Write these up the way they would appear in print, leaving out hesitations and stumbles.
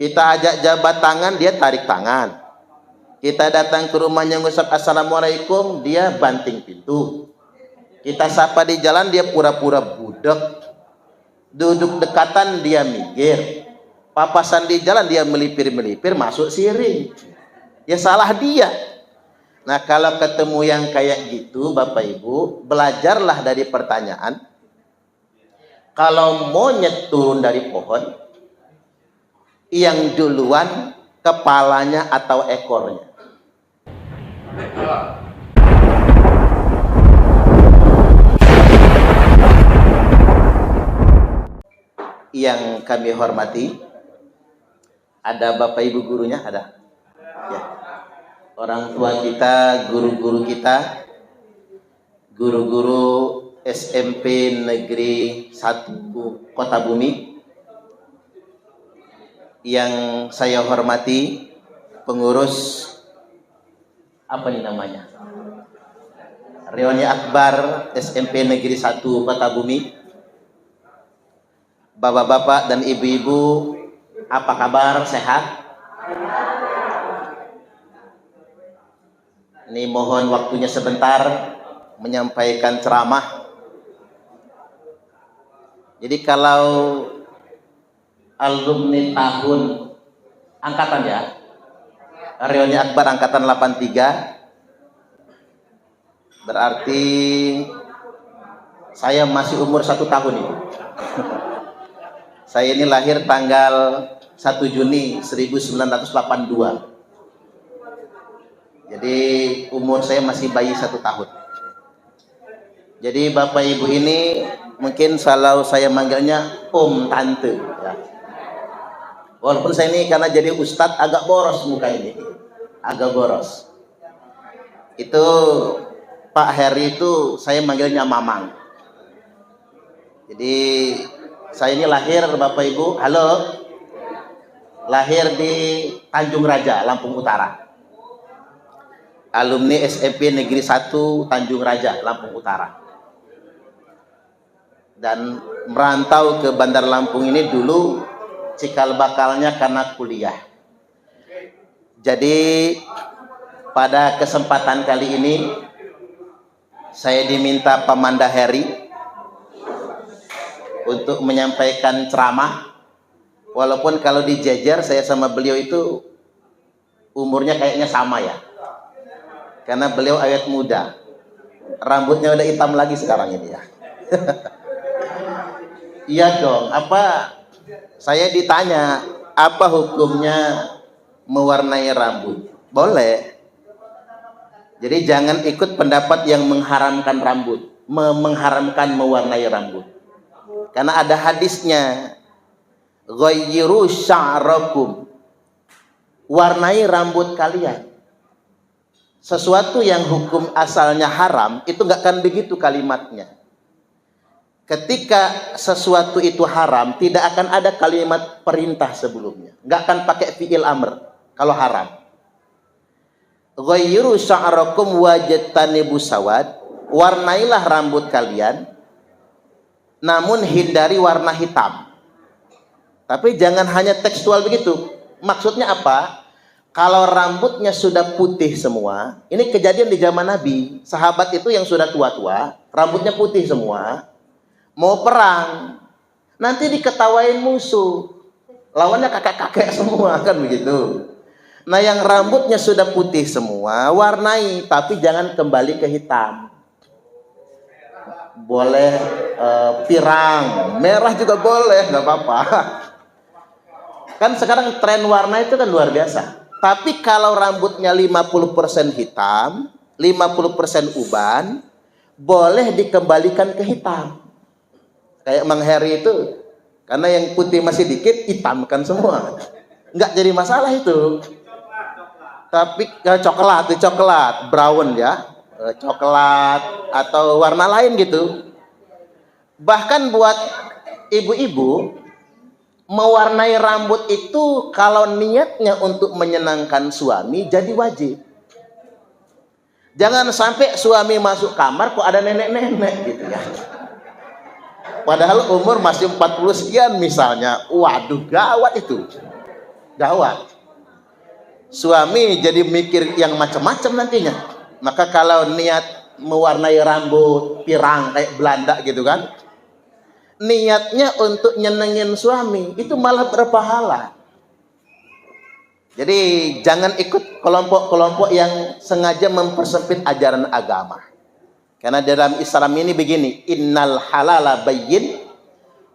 Kita ajak jabat tangan, dia tarik tangan. Kita datang ke rumahnya ngucap assalamualaikum, dia banting pintu. Kita sapa di jalan, dia pura-pura budak. Duduk dekatan, dia minggir. Papasan di jalan, dia melipir-melipir masuk siring. Ya salah dia. Nah, kalau ketemu yang kayak gitu, Bapak Ibu, belajarlah dari pertanyaan. Kalau monyet turun dari pohon, yang duluan kepalanya atau ekornya? Yang kami hormati, ada Bapak Ibu gurunya, ada? Ya. Orang tua kita, guru-guru kita, guru-guru SMP Negeri 1 Kota Bumi, yang saya hormati, pengurus apa nih namanya, Reuni Akbar SMP Negeri 1 Kota Bumi, bapak-bapak dan ibu-ibu, apa kabar, sehat? Ini mohon waktunya sebentar menyampaikan ceramah. Jadi kalau alumni tahun angkatan ya, Reuni Akbar angkatan 83, berarti saya masih umur 1 tahun itu. Saya ini lahir tanggal 1 Juni 1982. Jadi umur saya masih bayi 1 tahun. Jadi Bapak Ibu ini mungkin kalau saya manggilnya Om Tante ya. Walaupun saya ini karena jadi ustadz agak boros muka ini, agak boros. Itu Pak Heri itu saya manggilnya Mamang. Jadi saya ini lahir Bapak Ibu, halo, lahir di Tanjung Raja, Lampung Utara. Alumni SMP Negeri 1 Tanjung Raja, Lampung Utara. Dan merantau ke Bandar Lampung ini dulu cikal bakalnya karena kuliah. Jadi pada kesempatan kali ini saya diminta Pamanda Heri untuk menyampaikan ceramah. Walaupun kalau dijejer saya sama beliau itu umurnya kayaknya sama ya. Karena beliau awet muda. Rambutnya udah hitam lagi sekarang ini ya. Iya dong, saya ditanya apa hukumnya mewarnai rambut? Boleh. Jadi jangan ikut pendapat yang mengharamkan rambut, mengharamkan mewarnai rambut. Karena ada hadisnya, ghayyiru sya'rakum, warnai rambut kalian. Sesuatu yang hukum asalnya haram itu nggak akan begitu kalimatnya. Ketika sesuatu itu haram, tidak akan ada kalimat perintah sebelumnya. Nggak akan pakai fi'il amr kalau haram. Ghayyiru sya'rakum wajtanibu sawad, warnailah rambut kalian, namun hindari warna hitam. Tapi jangan hanya tekstual begitu. Maksudnya apa? Kalau rambutnya sudah putih semua, ini kejadian di zaman Nabi. Sahabat itu yang sudah tua-tua, rambutnya putih semua, mau perang, nanti diketawain musuh, lawannya kakek-kakek semua, kan begitu. Nah, yang rambutnya sudah putih semua, warnai, tapi jangan kembali ke hitam. Boleh pirang, merah juga boleh, nggak apa-apa. Kan sekarang tren warna itu kan luar biasa. Tapi kalau rambutnya 50% hitam, 50% uban, boleh dikembalikan ke hitam. Kayak Mang Heri itu, karena yang putih masih dikit, hitamkan semua. Nggak jadi masalah itu. Tapi coklat, brown ya, coklat atau warna lain gitu. Bahkan buat ibu-ibu, mewarnai rambut itu kalau niatnya untuk menyenangkan suami jadi wajib. Jangan sampai suami masuk kamar kok ada nenek-nenek gitu ya. Padahal umur masih 40 sekian misalnya. Waduh, gawat itu. Gawat. Suami jadi mikir yang macam-macam nantinya. Maka kalau niat mewarnai rambut pirang kayak Belanda gitu kan, niatnya untuk nyenengin suami, itu malah berpahala. Jadi jangan ikut kelompok-kelompok yang sengaja mempersempit ajaran agama. Karena dalam Islam ini begini, innal halala bayyin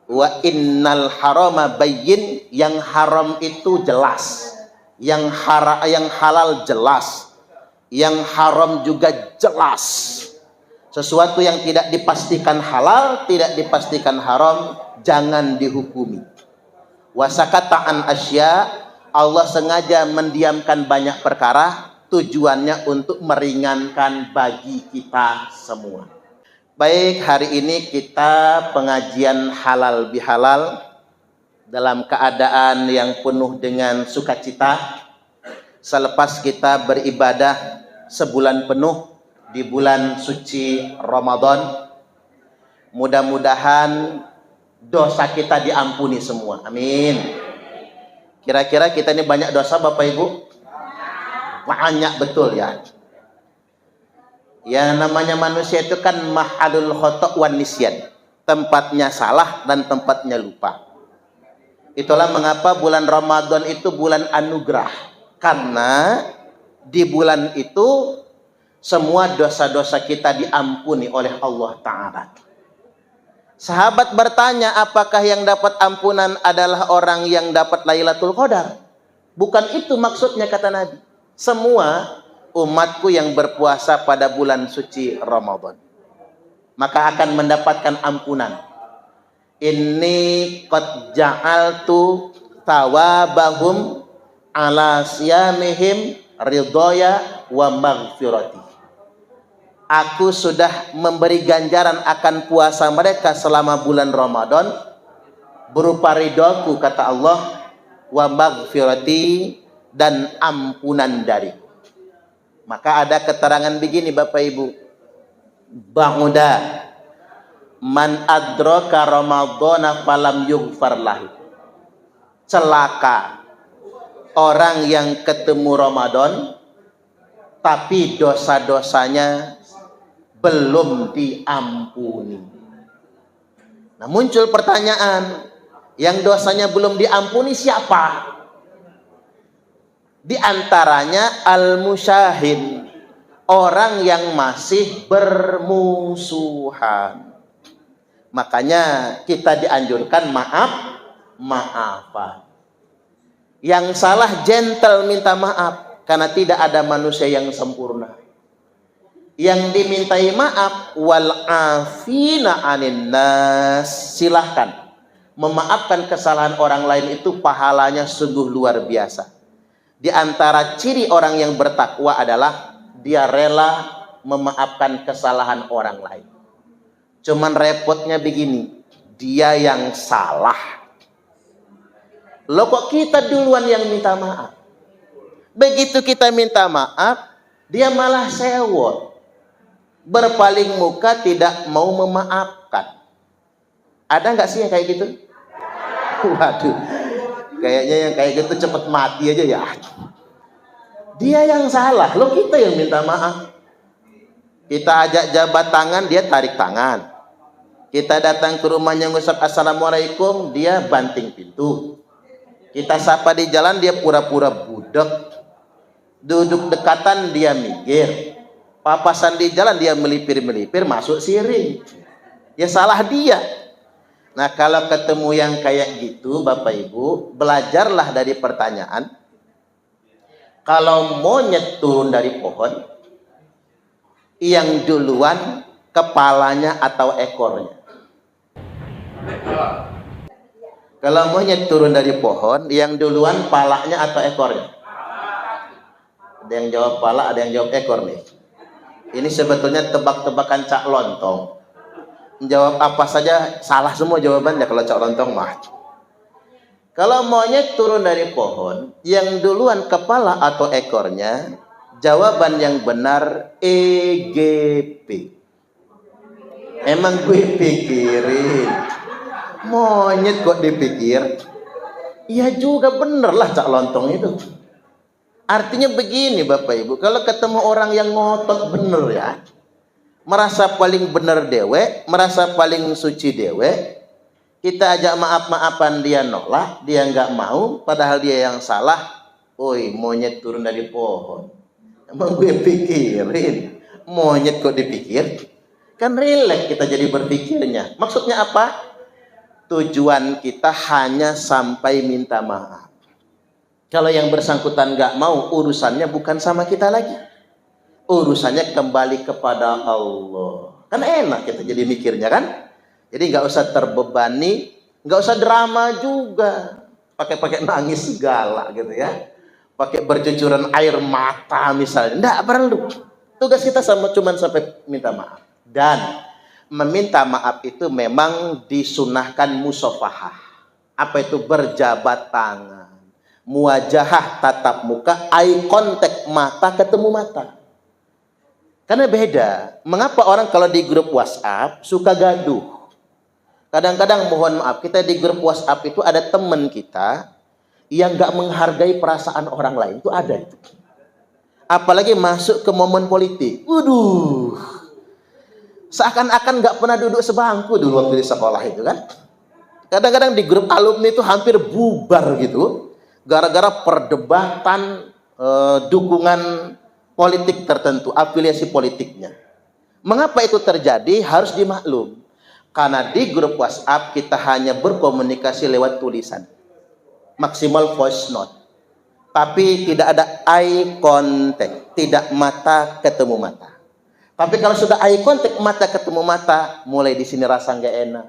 wa innal harama bayyin. Yang haram itu jelas, yang halal jelas, yang haram juga jelas. Sesuatu yang tidak dipastikan halal, tidak dipastikan haram, jangan dihukumi. Wasakata an asya, Allah sengaja mendiamkan banyak perkara, tujuannya untuk meringankan bagi kita semua. Baik, hari ini kita pengajian halal bihalal dalam keadaan yang penuh dengan sukacita. Selepas kita beribadah sebulan penuh di bulan suci Ramadan, mudah-mudahan dosa kita diampuni semua. Amin. Kira-kira kita ini banyak dosa Bapak Ibu? Banyak betul ya. Ya namanya manusia itu kan mahalul khotok wan nisyan. Tempatnya salah dan tempatnya lupa. Itulah mengapa bulan Ramadan itu bulan anugerah. Karena di bulan itu semua dosa-dosa kita diampuni oleh Allah Ta'ala. Sahabat bertanya, apakah yang dapat ampunan adalah orang yang dapat Lailatul Qadar? Bukan itu maksudnya, kata Nabi. Semua umatku yang berpuasa pada bulan suci Ramadan, maka akan mendapatkan ampunan. Inni qad ja'altu thawabahum ala siyamihim ridhoya wa maghfirati. Aku sudah memberi ganjaran akan puasa mereka selama bulan Ramadan berupa ridhoku, kata Allah, wa maghfirati, dan ampunan dariku. Maka ada keterangan begini Bapak Ibu, ba'uda man adraka ramadhana falam yughfar lahu. Celaka orang yang ketemu Ramadan tapi dosa-dosanya belum diampuni. Nah, muncul pertanyaan, yang dosanya belum diampuni siapa? Di antaranya al-musyahin, orang yang masih bermusuhan. Makanya kita dianjurkan maaf-maafan. Yang salah gentle minta maaf, karena tidak ada manusia yang sempurna. Yang dimintai maaf, wal afina anin nas, silahkan memaafkan kesalahan orang lain, itu pahalanya sungguh luar biasa. Di antara ciri orang yang bertakwa adalah dia rela memaafkan kesalahan orang lain. Cuman repotnya begini, dia yang salah, loh kok kita duluan yang minta maaf. Begitu kita minta maaf, dia malah sewot, berpaling muka, tidak mau memaafkan. Ada nggak sih yang kayak gitu? Waduh, kayaknya yang kayak gitu cepet mati aja ya. Dia yang salah, lo kita yang minta maaf. Kita ajak jabat tangan, dia tarik tangan. Kita datang ke rumahnya ngucap assalamualaikum, dia banting pintu. Kita sapa di jalan, dia pura-pura budek. Duduk dekatan, dia minggir. Papasan di jalan, dia melipir-melipir masuk siring. Ya salah dia. Nah, kalau ketemu yang kayak gitu Bapak Ibu, belajarlah dari pertanyaan. Kalau monyet turun dari pohon, yang duluan kepalanya atau ekornya? Kalau monyet turun dari pohon, yang duluan palanya atau ekornya? Ada yang jawab pala, ada yang jawab ekor nih. Ini sebetulnya tebak-tebakan Cak Lontong. Menjawab apa saja salah semua jawabannya kalau Cak Lontong mah. Kalau monyet turun dari pohon, yang duluan kepala atau ekornya, jawaban yang benar EGP. Emang gue pikirin, monyet kok dipikir? Iya juga, bener lah Cak Lontong itu. Artinya begini Bapak Ibu, kalau ketemu orang yang ngotot bener ya, merasa paling bener dewe, merasa paling suci dewe, kita ajak maaf-maafan dia nolak, dia nggak mau, padahal dia yang salah. Oi, monyet turun dari pohon. Emang gue pikirin, monyet kok dipikir? Kan rileks kita jadi berpikirnya. Maksudnya apa? Tujuan kita hanya sampai minta maaf. Kalau yang bersangkutan nggak mau, urusannya bukan sama kita lagi. Urusannya kembali kepada Allah. Kan enak kita jadi mikirnya kan? Jadi nggak usah terbebani, nggak usah drama juga. Pakai nangis segala gitu ya. Pakai bercucuran air mata misalnya. Nggak perlu. Tugas kita cuman sampai minta maaf. Dan meminta maaf itu memang disunahkan musafahah. Apa itu? Berjabat tangan. Muwajahah, tatap muka, eye contact, mata ketemu mata. Karena beda. Mengapa orang kalau di grup WhatsApp suka gaduh? Kadang-kadang mohon maaf, kita di grup WhatsApp itu ada teman kita yang gak menghargai perasaan orang lain. Itu ada itu. Apalagi masuk ke momen politik. Waduh. Seakan-akan gak pernah duduk sebangku dulu waktu di sekolah itu kan. Kadang-kadang di grup alumni itu hampir bubar gitu. Gara-gara perdebatan dukungan politik tertentu, afiliasi politiknya. Mengapa itu terjadi? Harus dimaklum. Karena di grup WhatsApp kita hanya berkomunikasi lewat tulisan. Maksimal voice note. Tapi tidak ada eye contact. Tidak mata ketemu mata. Tapi kalau sudah eye contact, mata ketemu mata, mulai di sini rasa nggak enak.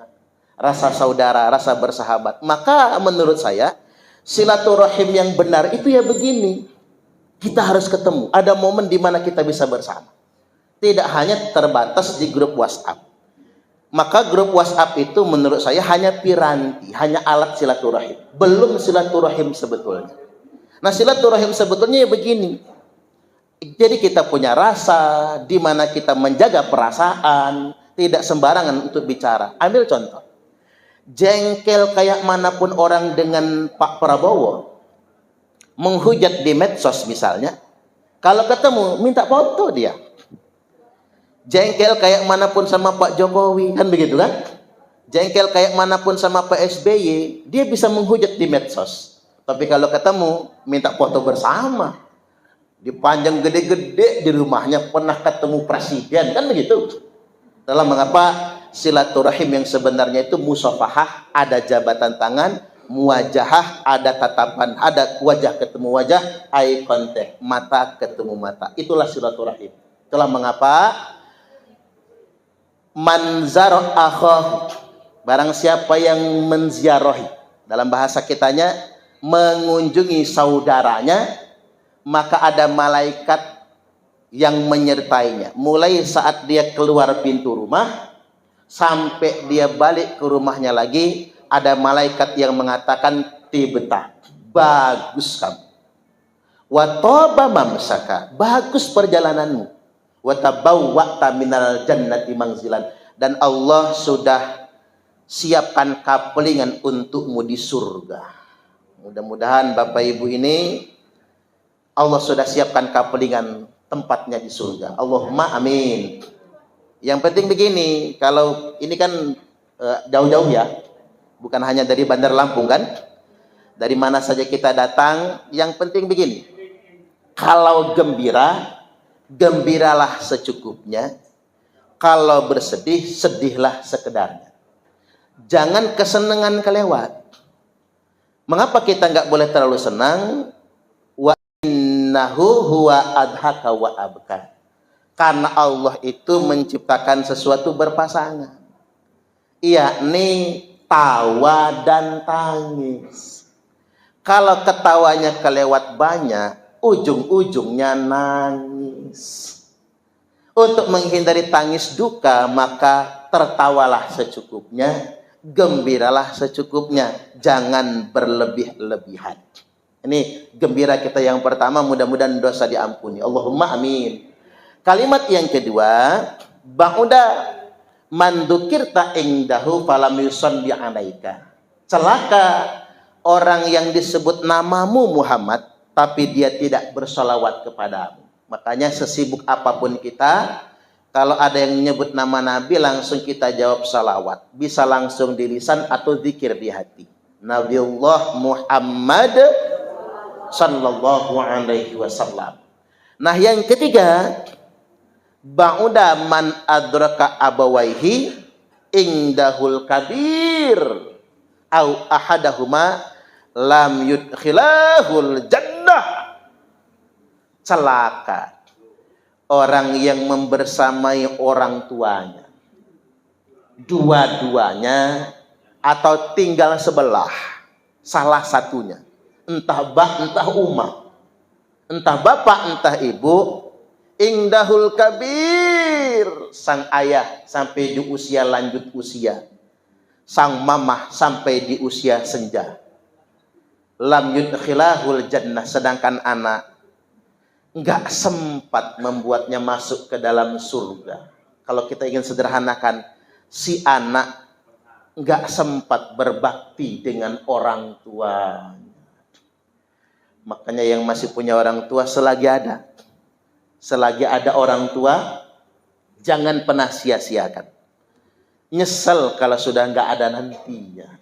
Rasa saudara, rasa bersahabat. Maka menurut saya, silaturahim yang benar itu ya begini. Kita harus ketemu. Ada momen di mana kita bisa bersama. Tidak hanya terbatas di grup WhatsApp. Maka grup WhatsApp itu menurut saya hanya piranti, hanya alat silaturahim. Belum silaturahim sebetulnya. Nah, silaturahim sebetulnya ya begini. Jadi kita punya rasa, di mana kita menjaga perasaan, tidak sembarangan untuk bicara. Ambil contoh. Jengkel kayak manapun orang dengan Pak Prabowo, menghujat di medsos misalnya, kalau ketemu minta foto dia. Jengkel kayak manapun sama Pak Jokowi, kan begitu kan? Jengkel kayak manapun sama Pak SBY, dia bisa menghujat di medsos. Tapi kalau ketemu minta foto bersama, dipanjang gede-gede di rumahnya, pernah ketemu presiden, kan begitu. Dalam mengapa silaturahim yang sebenarnya itu musafahah, ada jabatan tangan, muwajahah, ada tatapan, ada wajah ketemu wajah, eye contact, mata ketemu mata. Itulah silaturahim. Itulah mengapa manzar akhah, barang siapa yang menziarahi, dalam bahasa kitanya mengunjungi saudaranya, maka ada malaikat yang menyertainya. Mulai saat dia keluar pintu rumah sampai dia balik ke rumahnya lagi, ada malaikat yang mengatakan tibta, bagus kamu. Wa taba mamsaka, bagus perjalananmu. Wa tabawwa'ta minal jannati manzilan, dan Allah sudah siapkan kapelingan untukmu di surga. Mudah-mudahan Bapak Ibu ini Allah sudah siapkan kapelingan tempatnya di surga. Allahumma amin. Yang penting begini, kalau ini kan jauh-jauh ya, bukan hanya dari Bandar Lampung kan, dari mana saja kita datang. Yang penting begini, kalau gembira, gembiralah secukupnya. Kalau bersedih, sedihlah sekedarnya. Jangan kesenangan kelewat. Mengapa kita nggak boleh terlalu senang? Wa innahu huwa adhaka wa abka. Karena Allah itu menciptakan sesuatu berpasangan, yakni tawa dan tangis. Kalau ketawanya kelewat banyak, ujung-ujungnya nangis. Untuk menghindari tangis duka, maka tertawalah secukupnya, gembiralah secukupnya, jangan berlebih-lebihan. Ini gembira kita yang pertama, mudah-mudahan dosa diampuni. Allahumma amin. Kalimat yang kedua, ba'uda man dzukirta indahu falam yusalli 'alaika. Celaka orang yang disebut namamu Muhammad, tapi dia tidak bersolawat kepadamu. Makanya sesibuk apapun kita, kalau ada yang menyebut nama Nabi, langsung kita jawab salawat. Bisa langsung di lisan atau zikir di hati. Nabiullah Muhammad sallallahu alaihi wasallam. Nah, yang ketiga, ba'uda man adraka abawaihi indahul kabir au ahadahuma lam yudkhilahul jannah. Celaka orang yang membersamai orang tuanya, dua-duanya atau tinggal sebelah, salah satunya, entah entah entah bapak, entah ibu, indahul kabir, sang ayah sampai di usia lanjut usia, sang mamah sampai di usia senja, lam yudkhilahul jannah, sedangkan anak nggak sempat membuatnya masuk ke dalam surga. Kalau kita ingin sederhanakan, si anak nggak sempat berbakti dengan orang tua. Makanya yang masih punya orang tua, selagi ada orang tua, jangan pernah sia-siakan. Nyesel kalau sudah nggak ada nantinya.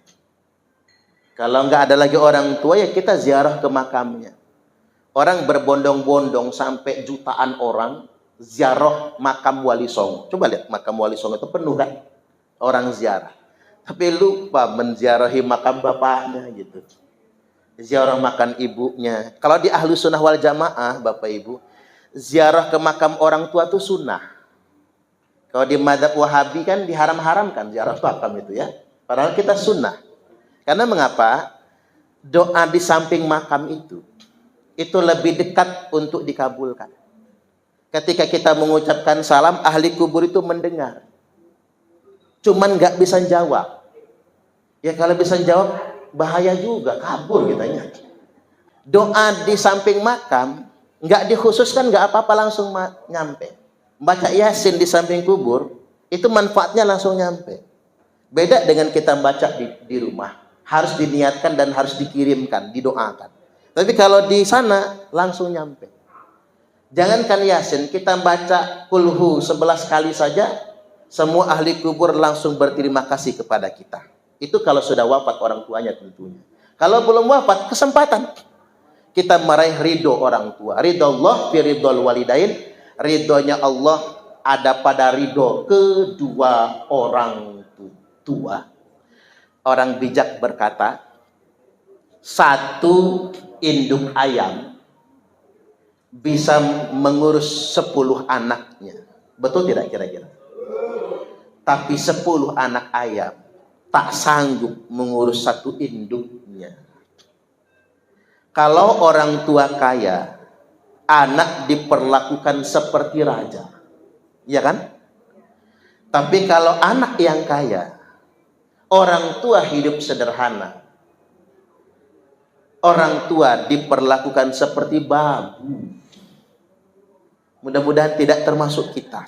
Kalau nggak ada lagi orang tua, ya kita ziarah ke makamnya. Orang berbondong-bondong sampai jutaan orang ziarah makam Wali Songo. Coba lihat makam Wali Songo itu penuh kan orang ziarah. Tapi lupa menziarahi makam bapaknya gitu. Ziarah makam ibunya. Kalau di Ahlus Sunnah wal Jamaah, Bapak Ibu, ziarah ke makam orang tua itu sunnah. Kalau di mazhab Wahabi kan diharam-haramkan ziarah makam itu ya. Padahal kita sunnah. Karena mengapa? Doa di samping makam itu lebih dekat untuk dikabulkan. Ketika kita mengucapkan salam, ahli kubur itu mendengar. Cuman nggak bisa jawab. Ya kalau bisa jawab, bahaya juga, kabur kitanya. Doa di samping makam, nggak dikhususkan, nggak apa-apa, langsung nyampe. Baca Yasin di samping kubur, itu manfaatnya langsung nyampe. Beda dengan kita baca di rumah. Harus diniatkan dan harus dikirimkan, didoakan. Tapi kalau di sana langsung nyampe. Jangankan Yasin, kita baca kulhu 11 kali saja, semua ahli kubur langsung berterima kasih kepada kita. Itu kalau sudah wafat orang tuanya tentunya. Kalau belum wafat, kesempatan kita meraih ridho orang tua. Ridho Allah fi ridhol walidain. Ridhonya Allah ada pada ridho kedua orang tua. Orang bijak berkata, satu induk ayam bisa mengurus 10 anaknya. Betul tidak kira-kira? Tapi 10 anak ayam tak sanggup mengurus satu induknya. Kalau orang tua kaya, anak diperlakukan seperti raja. Ya kan? Tapi kalau anak yang kaya, orang tua hidup sederhana, orang tua diperlakukan seperti babu. Mudah-mudahan tidak termasuk kita.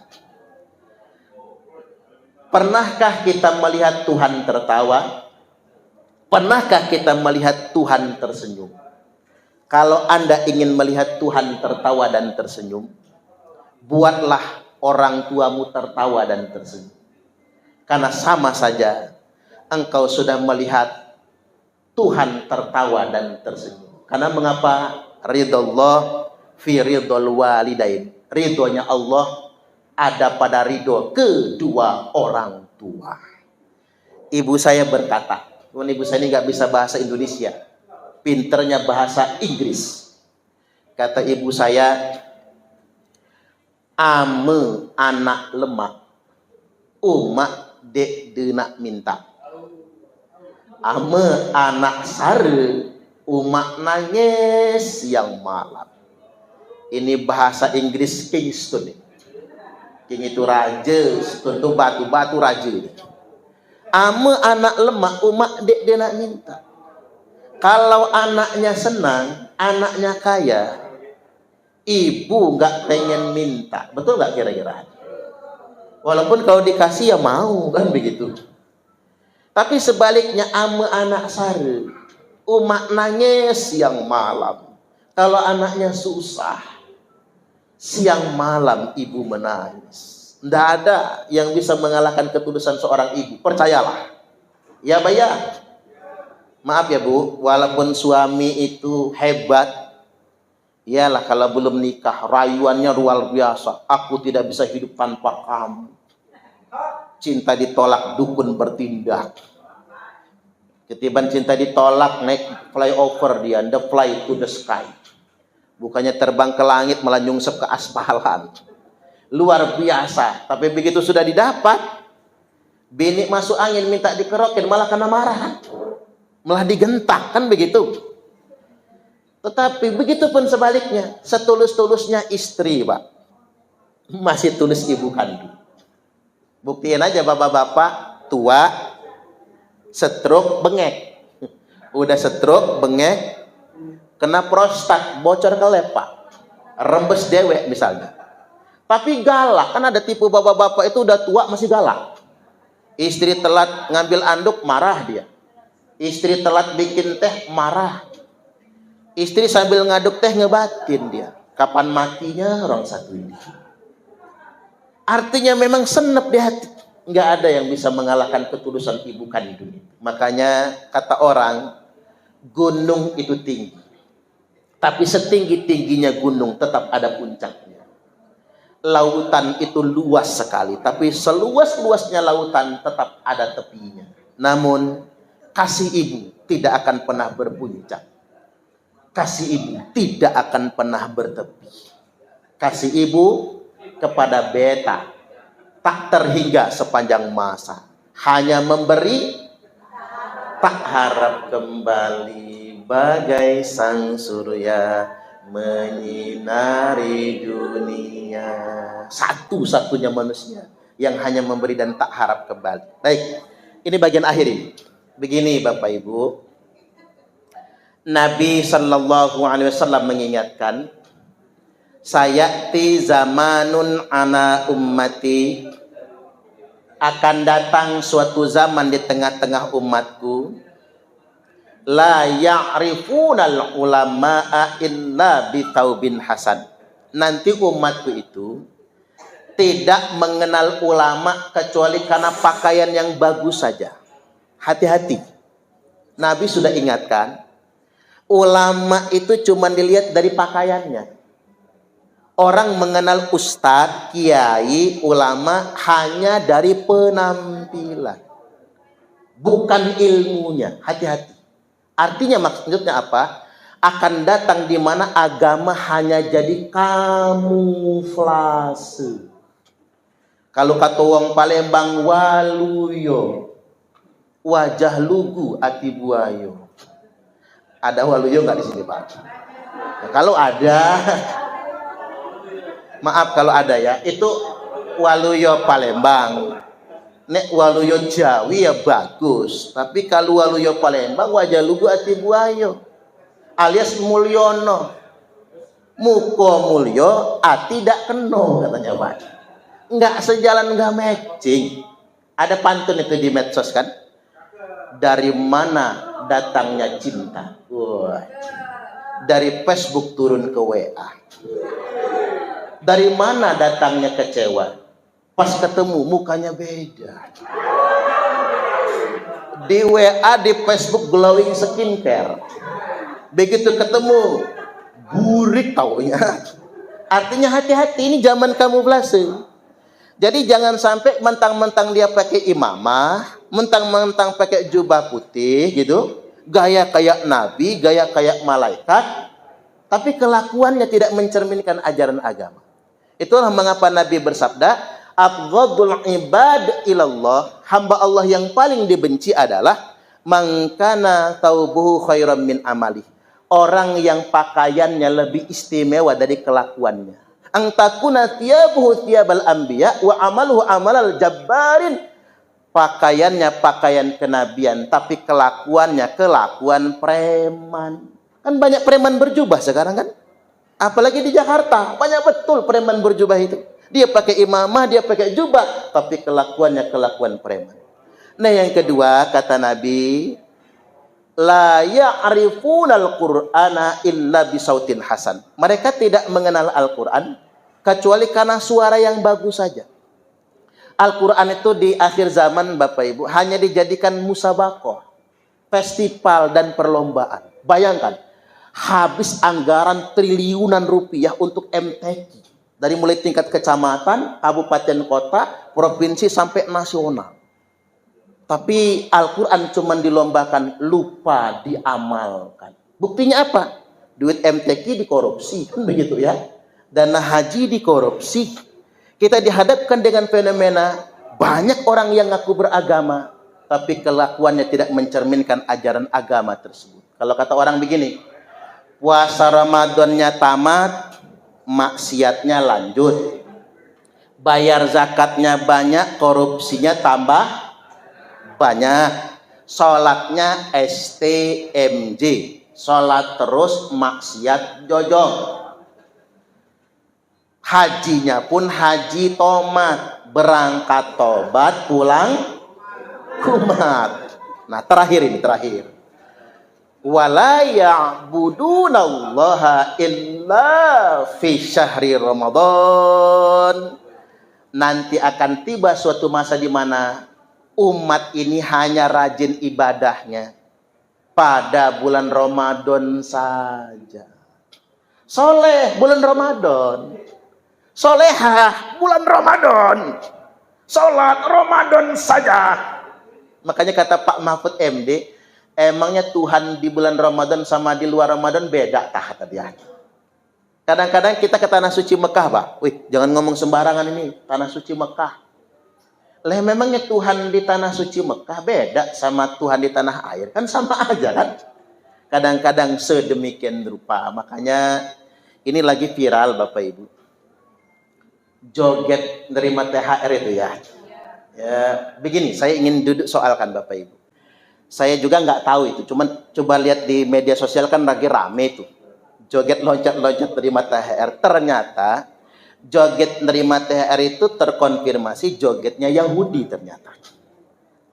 Pernahkah kita melihat Tuhan tertawa? Pernahkah kita melihat Tuhan tersenyum? Kalau Anda ingin melihat Tuhan tertawa dan tersenyum, buatlah orang tuamu tertawa dan tersenyum. Karena sama saja engkau sudah melihat Tuhan tertawa dan tersenyum. Karena mengapa? Ridhollah fi ridhol walidain. Ridhonya Allah ada pada ridho kedua orang tua. Ibu saya berkata, ibu saya ini nggak bisa bahasa Indonesia, pinternya bahasa Inggris. Kata ibu saya, ame anak lemak, umak dek denak minta. Ame anak sare, umak nangis siang malam. Ini bahasa Inggris Kingston. King itu raja, tentu batu-batu raja. Ame anak lemak, umak dek dia nak minta. Kalau anaknya senang, anaknya kaya, ibu nggak pengen minta. Betul nggak kira-kira? Walaupun kalau dikasih ya mau, kan begitu. Tapi sebaliknya ame anak sare, Umat nangis siang malam. Kalau anaknya susah, siang malam ibu menangis. Tidak ada yang bisa mengalahkan ketulusan seorang ibu. Percayalah. Ya bayar. Maaf ya bu, walaupun suami itu hebat, iyalah kalau belum nikah, rayuannya luar biasa. Aku tidak bisa hidup tanpa kamu. Cinta ditolak, dukun bertindak. Ketiban cinta ditolak, naik flyover dia, the fly to the sky. Bukannya terbang ke langit, malah nyungsep ke aspalan. Luar biasa. Tapi begitu sudah didapat, bini masuk angin minta dikerokin, malah kena marah. Malah digentak, kan begitu. Tetapi begitu pun sebaliknya, setulus-tulusnya istri, Pak, masih tulus ibu kandung. Buktiin aja bapak-bapak tua, stroke, bengek. Udah stroke, bengek, kena prostat, bocor ke lepak, rembes dewek misalnya. Tapi galak, kan ada tipe bapak-bapak itu udah tua masih galak. Istri telat ngambil anduk, marah dia. Istri telat bikin teh, marah. Istri sambil ngaduk teh, ngebatin dia. Kapan matinya orang satu ini? Artinya memang senep di hati. Nggak ada yang bisa mengalahkan ketulusan ibu kandung. Makanya kata orang, gunung itu tinggi. Tapi setinggi-tingginya gunung tetap ada puncaknya. Lautan itu luas sekali, tapi seluas-luasnya lautan tetap ada tepinya. Namun kasih ibu tidak akan pernah berpuncak. Kasih ibu tidak akan pernah bertepi. Kasih ibu kepada beta tak terhingga sepanjang masa. Hanya memberi, tak harap kembali, bagai sang surya menyinari dunia. Satu-satunya manusia yang hanya memberi dan tak harap kembali. Baik, ini bagian akhir ini. Begini Bapak Ibu, Nabi Sallallahu Alaihi Wasallam mengingatkan, sayati zamanun ana ummati, akan datang suatu zaman di tengah-tengah umatku, la ya'rifunal ulama'a illa bitaubin hasan. Nanti umatku itu tidak mengenal ulama kecuali karena pakaian yang bagus saja. Hati-hati. Nabi sudah ingatkan, ulama itu cuma dilihat dari pakaiannya. Orang mengenal ustadz, kiai, ulama hanya dari penampilan, bukan ilmunya. Hati-hati. Artinya maksudnya apa? Akan datang di mana agama hanya jadi kamuflase. Kalau kata wong Palembang, waluyo, wajah lugu ati buayo. Ada waluyo nggak di sini Pak? Nah, kalau ada, maaf kalau ada ya, itu waluyo Palembang. Nek waluyo Jawi ya bagus, tapi kalau waluyo Palembang wajah lugu ati buayo, alias mulyono, muko mulyo ati dak keno, katanya Pak. Nggak sejalan, nggak matching. Ada pantun itu di medsos kan, dari mana datangnya cinta? Wah, dari Facebook turun ke WA. Dari mana datangnya kecewa? Pas ketemu mukanya beda. Di WA, di Facebook glowing skincare. Begitu ketemu burik taunya. Artinya hati-hati, ini zaman kamuflase. Jadi jangan sampai mentang-mentang dia pakai imamah, mentang-mentang pakai jubah putih gitu, gaya kayak nabi, gaya kayak malaikat, tapi kelakuannya tidak mencerminkan ajaran agama. Itulah mengapa Nabi bersabda, abghadul ibad ilallah, hamba Allah yang paling dibenci adalah man kana taubuhu khairan min amali, orang yang pakaiannya lebih istimewa dari kelakuannya. Angtakuna thiyabuhu thiyabal anbiya wa amaluhu amalal jabbarin, pakaiannya pakaian kenabian tapi kelakuannya kelakuan preman. Kan banyak preman berjubah sekarang kan, apalagi di Jakarta banyak betul preman berjubah itu. Dia pakai imamah, dia pakai jubah, tapi kelakuannya kelakuan preman. Nah yang kedua kata Nabi, La ya'rifunal Qur'ana illa bisautin hasan. Mereka tidak mengenal Al-Qur'an kecuali karena suara yang bagus saja. Al-Qur'an itu di akhir zaman Bapak Ibu hanya dijadikan musabaqah, festival dan perlombaan. Bayangkan, habis anggaran triliunan rupiah untuk MTQ. Dari mulai tingkat kecamatan, kabupaten kota, provinsi sampai nasional. Tapi Al-Quran cuma dilombakan, lupa diamalkan. Buktinya apa? Duit MTQ dikorupsi, kan begitu ya. Dana haji dikorupsi. Kita dihadapkan dengan fenomena banyak orang yang ngaku beragama, tapi kelakuannya tidak mencerminkan ajaran agama tersebut. Kalau kata orang begini, puasa Ramadannya tamat, maksiatnya lanjut. Bayar zakatnya banyak, korupsinya tambah banyak. Sholatnya STMJ, sholat terus, maksiat jojong. Hajinya pun haji tomat, berangkat tobat, pulang kumat. Nah terakhir ini, terakhir. Wala ya'budunallaha illa fi syahri Ramadan. Nanti akan tiba suatu masa di mana umat ini hanya rajin ibadahnya pada bulan Ramadan saja. Soleh bulan Ramadan, solehah bulan Ramadan, sholat Ramadan saja. Makanya kata Pak Mahfud MD, emangnya Tuhan di bulan Ramadan sama di luar Ramadan beda tah kata dia. Kadang-kadang kita ke tanah suci Mekah, Pak. Wih, jangan ngomong sembarangan ini, tanah suci Mekah. Lah memangnya Tuhan di tanah suci Mekah beda sama Tuhan di tanah air? Kan sama aja kan? Kadang-kadang sedemikian rupa. Makanya ini lagi viral Bapak Ibu. Joget nerima THR itu ya. Ya, begini, saya ingin duduk soalkan Bapak Ibu. Saya juga nggak tahu itu, cuman coba lihat di media sosial kan lagi rame tuh. Joget loncat-loncat nerima THR. Ternyata joget nerima THR itu terkonfirmasi jogetnya Yahudi ternyata.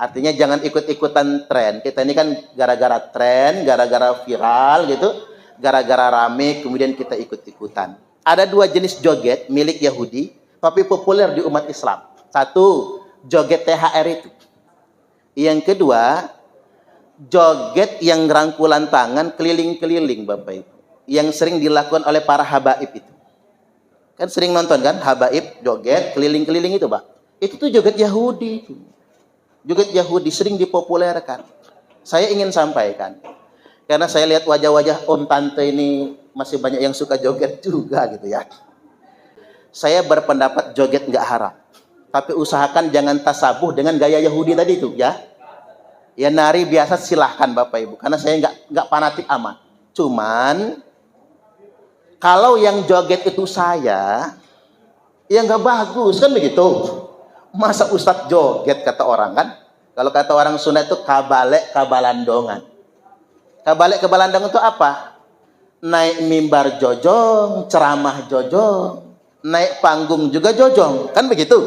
Artinya jangan ikut-ikutan tren. Kita ini kan gara-gara tren, gara-gara viral gitu, gara-gara rame kemudian kita ikut-ikutan. Ada dua jenis joget milik Yahudi, tapi populer di umat Islam. Satu, joget THR itu. Yang kedua, joget yang rangkulan tangan keliling-keliling Bapak Ibu. Yang sering dilakukan oleh para habaib itu. Kan sering nonton kan, habaib joget keliling-keliling itu, Pak. Itu tuh joget Yahudi. Joget Yahudi sering dipopulerkan. Saya ingin sampaikan, karena saya lihat wajah-wajah om tante ini masih banyak yang suka joget juga gitu ya. Saya berpendapat joget nggak haram, tapi usahakan jangan tasabuh dengan gaya Yahudi tadi itu ya. Ya nari biasa silahkan Bapak Ibu, karena saya nggak fanatik amat. Cuman kalau yang joget itu saya, ya nggak bagus kan begitu. Masa Ustadz joget kata orang kan? Kalau kata orang Sunda itu kabalek kabalandongan. Kabalek kabalandongan itu apa? Naik mimbar jojong, ceramah jojong, naik panggung juga jojong, kan begitu?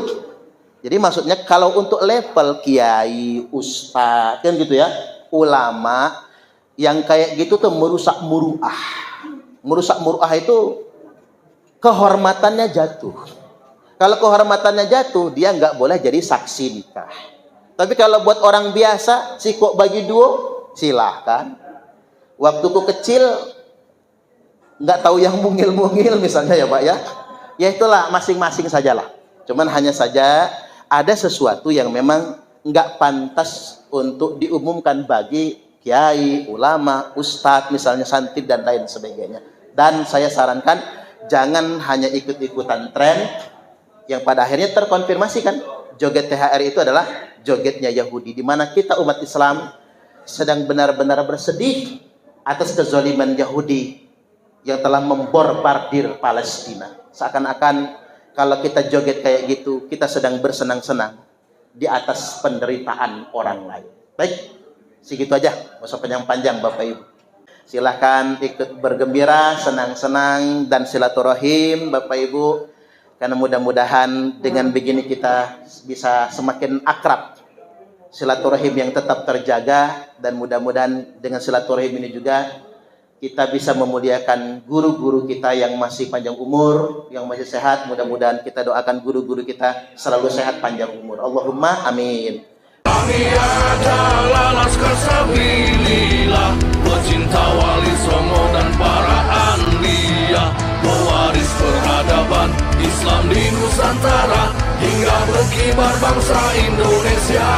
Jadi maksudnya kalau untuk level kiai, ustadz, kan gitu ya, ulama, yang kayak gitu tuh merusak muruah. Merusak muruah itu kehormatannya jatuh. Kalau kehormatannya jatuh, dia nggak boleh jadi saksi nikah. Tapi kalau buat orang biasa, si kok bagi duo, silahkan. Waktuku kecil, nggak tahu yang mungil-mungil misalnya ya Pak ya. Ya itulah masing-masing sajalah. Cuman hanya saja ada sesuatu yang memang nggak pantas untuk diumumkan bagi kiai, ulama, ustadz, misalnya santri dan lain sebagainya. Dan saya sarankan jangan hanya ikut-ikutan tren yang pada akhirnya terkonfirmasi kan joget THR itu adalah jogetnya Yahudi, di mana kita umat Islam sedang benar-benar bersedih atas kezaliman Yahudi yang telah membombardir Palestina. Seakan-akan kalau kita joget kayak gitu, kita sedang bersenang-senang di atas penderitaan orang lain. Baik, segitu aja, nggak usah panjang-panjang Bapak Ibu. Silahkan ikut bergembira, senang-senang dan silaturahim Bapak Ibu, karena mudah-mudahan dengan begini kita bisa semakin akrab silaturahim yang tetap terjaga, dan mudah-mudahan dengan silaturahim ini juga kita bisa memuliakan guru-guru kita yang masih panjang umur, yang masih sehat. Mudah-mudahan kita doakan guru-guru kita selalu sehat panjang umur. Allahumma amin. Kami adalah Laskar Sabilillah, pecinta Wali Songo dan para anbiya, pewaris peradaban Islam di Nusantara hingga berkibar bangsa Indonesia.